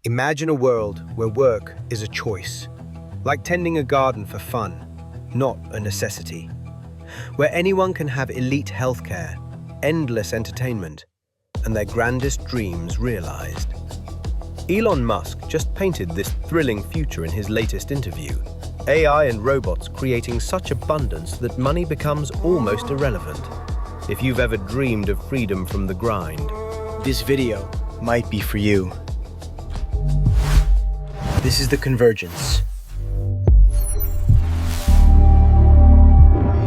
Imagine a world where work is a choice, like tending a garden for fun, not a necessity. Where anyone can have elite healthcare, endless entertainment, and their grandest dreams realized. Elon Musk just painted this thrilling future in his latest interview. AI and robots creating such abundance that money becomes almost irrelevant. If you've ever dreamed of freedom from the grind, this video might be for you. This is The Convergence.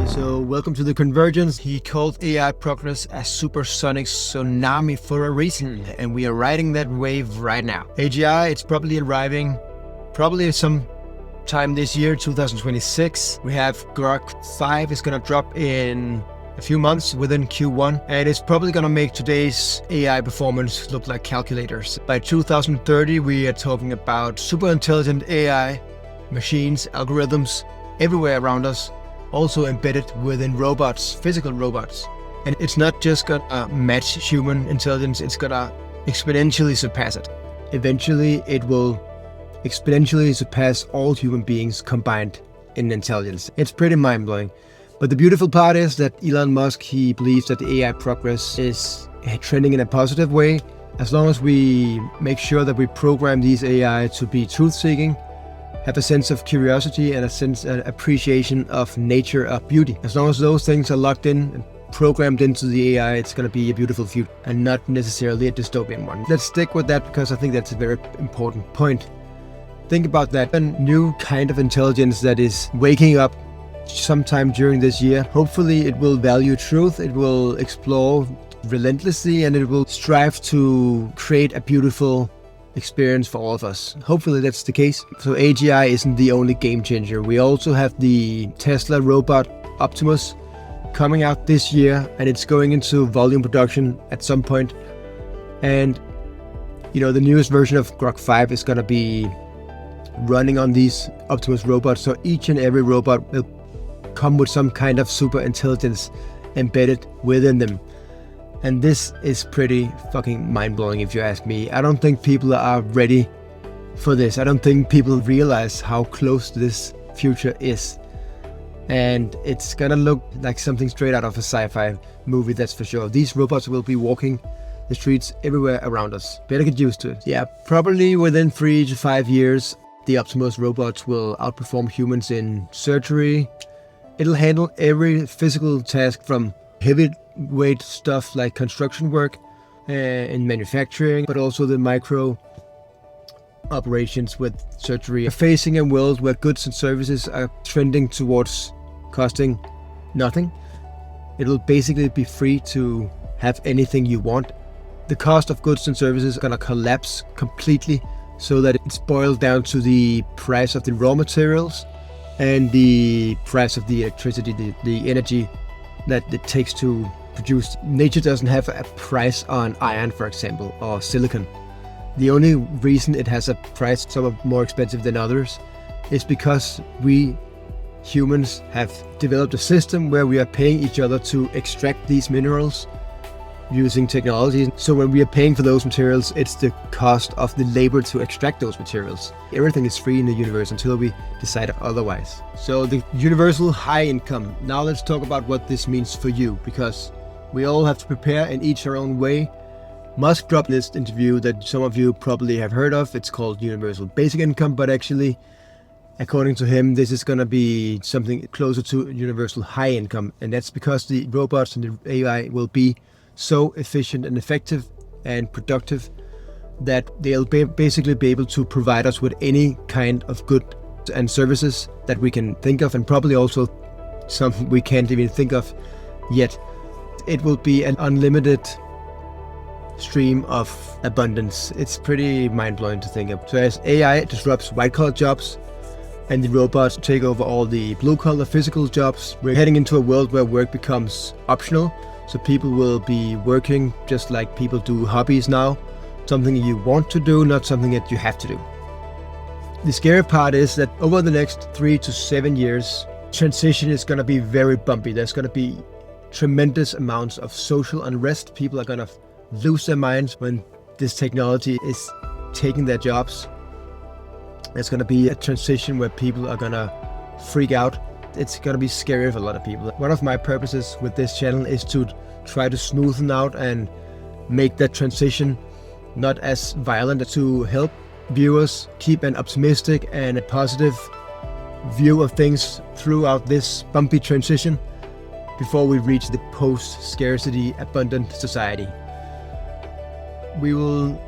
So welcome to The Convergence. He called AI progress a supersonic tsunami for a reason, and we are riding that wave right now. AGI, it's probably arriving some time this year, 2026. We have Grok 5 is going to drop in a few months within Q1, and it's probably going to make today's AI performance look like calculators. By 2030, we are talking about super intelligent AI, machines, algorithms everywhere around us, also embedded within robots, physical robots. And it's not just gonna match human intelligence, it's gonna exponentially surpass it. Eventually, it will exponentially surpass all human beings combined in intelligence. It's pretty mind-blowing. But the beautiful part is that Elon Musk, he believes that the AI progress is trending in a positive way, as long as we make sure that we program these AI to be truth-seeking, have a sense of curiosity and a sense of appreciation of nature, of beauty. As long as those things are locked in and programmed into the AI, it's going to be a beautiful future and not necessarily a dystopian one. Let's stick with that because I think that's a very important point. Think about that. A new kind of intelligence that is waking up sometime during this year. Hopefully it will value truth, it will explore relentlessly, and it will strive to create a beautiful experience for all of us. Hopefully that's the case. So AGI isn't the only game changer. We also have the Tesla robot Optimus coming out this year, and it's going into volume production at some point. And the newest version of Grok 5 is going to be running on these Optimus robots. So each and every robot will come with some kind of super intelligence embedded within them. And this is pretty fucking mind-blowing if you ask me. I don't think people are ready for this. I don't think people realize how close this future is. And it's gonna look like something straight out of a sci-fi movie, that's for sure. These robots will be walking the streets everywhere around us. Better get used to it. Yeah, probably within 3 to 5 years, the Optimus robots will outperform humans in surgery. It'll handle every physical task from heavyweight stuff like construction work in manufacturing, but also the micro operations with surgery. We're facing a world where goods and services are trending towards costing nothing. It'll basically be free to have anything you want. The cost of goods and services is gonna collapse completely so that it's boiled down to the price of the raw materials and the price of the electricity, the energy that it takes to produce. Nature doesn't have a price on iron, for example, or silicon. The only reason it has a price, some are more expensive than others, is because we humans have developed a system where we are paying each other to extract these minerals using technology. So when we are paying for those materials, it's the cost of the labor to extract those materials. Everything is free in the universe until we decide otherwise. So the universal high income. Now let's talk about what this means for you, because we all have to prepare in each our own way. Musk dropped this interview that some of you probably have heard of. It's called universal basic income, but actually, according to him, this is going to be something closer to universal high income. And that's because the robots and the AI will be so efficient and effective and productive that they'll basically be able to provide us with any kind of good and services that we can think of, and probably also some we can't even think of yet. It will be an unlimited stream of abundance. It's pretty mind-blowing to think of. So as AI disrupts white-collar jobs and the robots take over all the blue-collar physical jobs, we're heading into a world where work becomes optional. So people will be working just like people do hobbies now, something you want to do, not something that you have to do. The scary part is that over the next 3 to 7 years, transition is going to be very bumpy. There's going to be tremendous amounts of social unrest. People are going to lose their minds when this technology is taking their jobs. It's going to be a transition where people are going to freak out. It's going to be scary for a lot of people. One of my purposes with this channel is to try to smoothen out and make that transition not as violent, to help viewers keep an optimistic and a positive view of things throughout this bumpy transition before we reach the post-scarcity abundant society. We will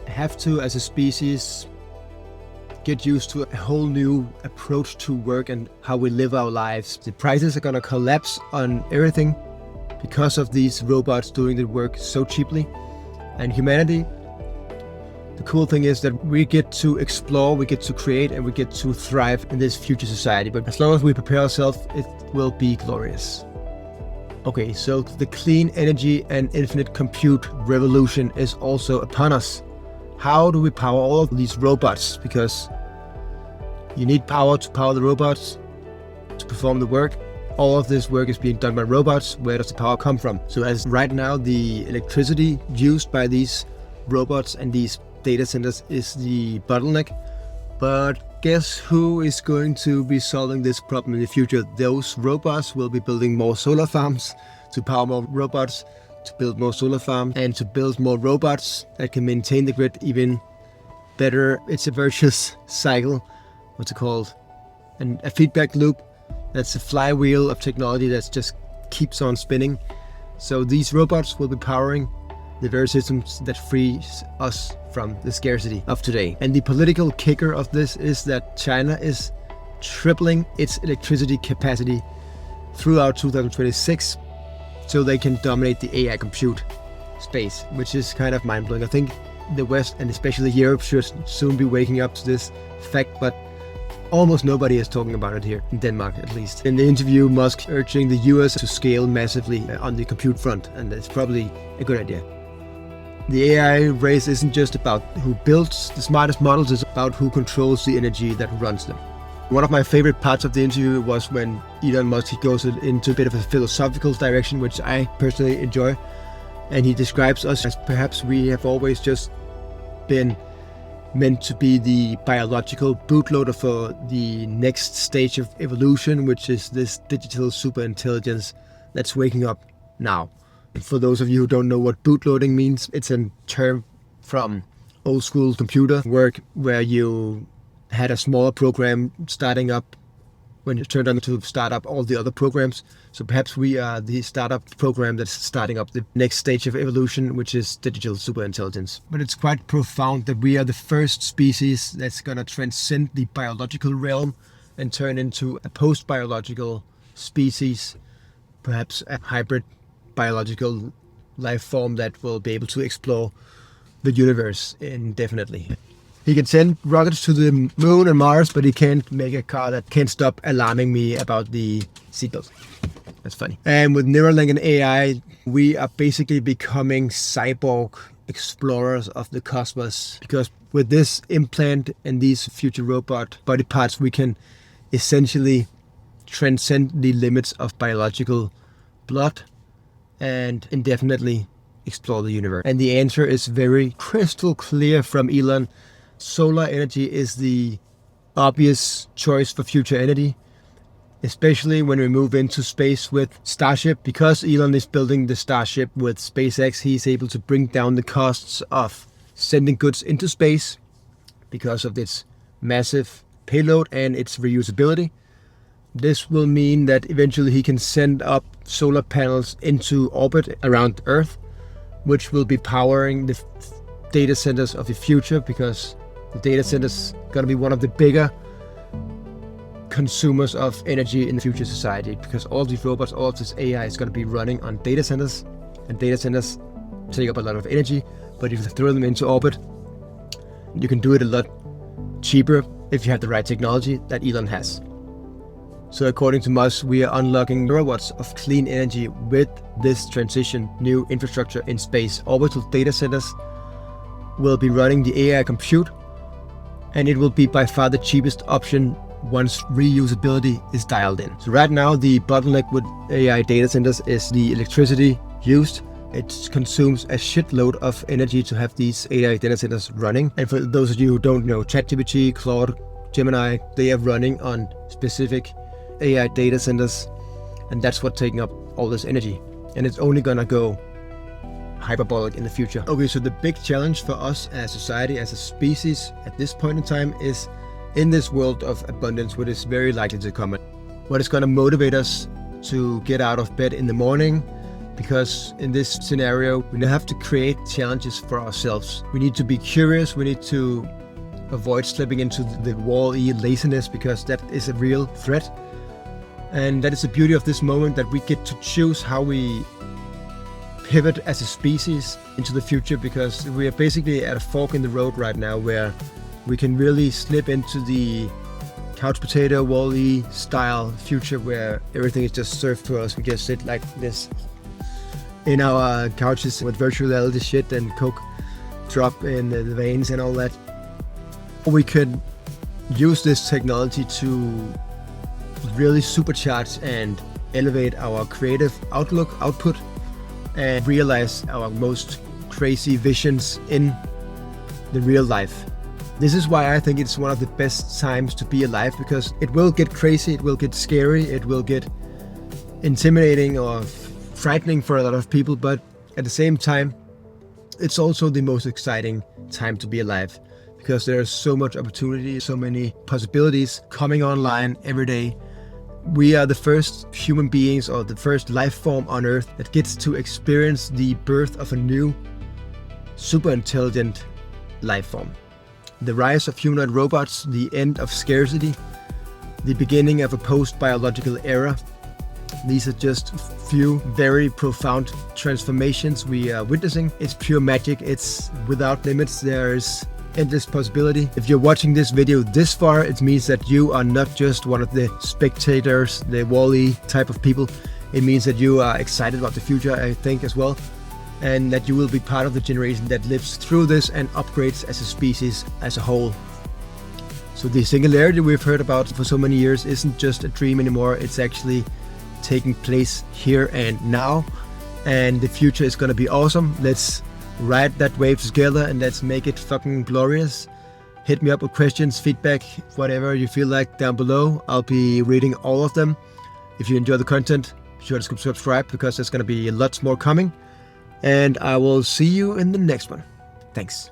have to, as a species, get used to a whole new approach to work and how we live our lives. The prices are gonna collapse on everything because of these robots doing the work so cheaply. And humanity, the cool thing is that we get to explore, we get to create, and we get to thrive in this future society. But as long as we prepare ourselves, it will be glorious. Okay, so the clean energy and infinite compute revolution is also upon us. How do we power all of these robots? Because you need power to power the robots to perform the work. All of this work is being done by robots. Where does the power come from? So as right now, the electricity used by these robots and these data centers is the bottleneck. But guess who is going to be solving this problem in the future? Those robots will be building more solar farms to power more robots, to build more solar farms, and to build more robots that can maintain the grid even better. It's a virtuous cycle. What's it called? And a feedback loop. That's a flywheel of technology that just keeps on spinning. So these robots will be powering the very systems that frees us from the scarcity of today. And the political kicker of this is that China is tripling its electricity capacity throughout 2026 so they can dominate the AI compute space, which is kind of mind-blowing. I think the West and especially Europe should soon be waking up to this fact, but almost nobody is talking about it here, in Denmark at least. In the interview, Musk urging the US to scale massively on the compute front, and it's probably a good idea. The AI race isn't just about who builds the smartest models, it's about who controls the energy that runs them. One of my favorite parts of the interview was when Elon Musk goes into a bit of a philosophical direction, which I personally enjoy. And he describes us as perhaps we have always just been meant to be the biological bootloader for the next stage of evolution, which is this digital superintelligence that's waking up now. For those of you who don't know what bootloading means, it's a term from old school computer work where you had a smaller program starting up when you turned on to start up all the other programs. So perhaps we are the startup program that's starting up the next stage of evolution, which is digital superintelligence. But it's quite profound that we are the first species that's going to transcend the biological realm and turn into a post-biological species, perhaps a hybrid biological life form that will be able to explore the universe indefinitely. He can send rockets to the moon and Mars, but he can't make a car that can't stop alarming me about the seatbelt. That's funny. And with Neuralink and AI, we are basically becoming cyborg explorers of the cosmos. Because with this implant and these future robot body parts, we can essentially transcend the limits of biological blood and indefinitely explore the universe. And the answer is very crystal clear from Elon. Solar energy is the obvious choice for future energy, especially when we move into space with Starship. Because Elon is building the Starship with SpaceX, he's able to bring down the costs of sending goods into space because of its massive payload and its reusability. This will mean that eventually he can send up solar panels into orbit around Earth, which will be powering the data centers of the future, because the data centers are going to be one of the bigger consumers of energy in the future society, because all of these robots, all of this AI is going to be running on data centers, and data centers take up a lot of energy. But if you throw them into orbit, you can do it a lot cheaper if you have the right technology that Elon has. So according to Musk, we are unlocking terawatts of clean energy with this transition, new infrastructure in space. Orbital data centers will be running the AI compute, and it will be by far the cheapest option once reusability is dialed in. So right now, the bottleneck with AI data centers is the electricity used, It consumes a shitload of energy to have these AI data centers running. And for those of you who don't know, ChatGPT, Claude, Gemini, they are running on specific AI data centers, and that's what's taking up all this energy. And it's only gonna go hyperbolic in the future. Okay, so the big challenge for us as a society, as a species at this point in time is in this world of abundance, what is very likely to come. What is gonna motivate us to get out of bed in the morning, because in this scenario, we have to create challenges for ourselves. We need to be curious, we need to avoid slipping into the wall-e laziness, because that is a real threat. And that is the beauty of this moment, that we get to choose how we pivot as a species into the future, because we are basically at a fork in the road right now where we can really slip into the couch potato, wall-e style future where everything is just served to us. We just sit like this in our couches with virtual reality shit and coke drop in the veins and all that. We could use this technology to really supercharge and elevate our creative output, and realize our most crazy visions in the real life. This is why I think it's one of the best times to be alive, because it will get crazy, it will get scary, it will get intimidating or frightening for a lot of people, but at the same time, it's also the most exciting time to be alive, because there's so much opportunity, so many possibilities coming online every day. We are the first human beings, or the first life form on Earth that gets to experience the birth of a new super intelligent life form. The rise of humanoid robots, the end of scarcity, the beginning of a post-biological era. These are just few very profound transformations we are witnessing. It's pure magic, it's without limits, there's endless possibility. If you're watching this video this far, it means that you are not just one of the spectators, the wall-e type of people. It means that you are excited about the future, I think, as well, and that you will be part of the generation that lives through this and upgrades as a species as a whole. So the singularity we've heard about for so many years isn't just a dream anymore, it's actually taking place here and now, and the future is gonna be awesome. Let's ride that wave together and let's make it fucking glorious. Hit me up with questions, feedback, whatever you feel like down below. I'll be reading all of them. If you enjoy the content, be sure to subscribe, because there's gonna be lots more coming. And I will see you in the next one. Thanks.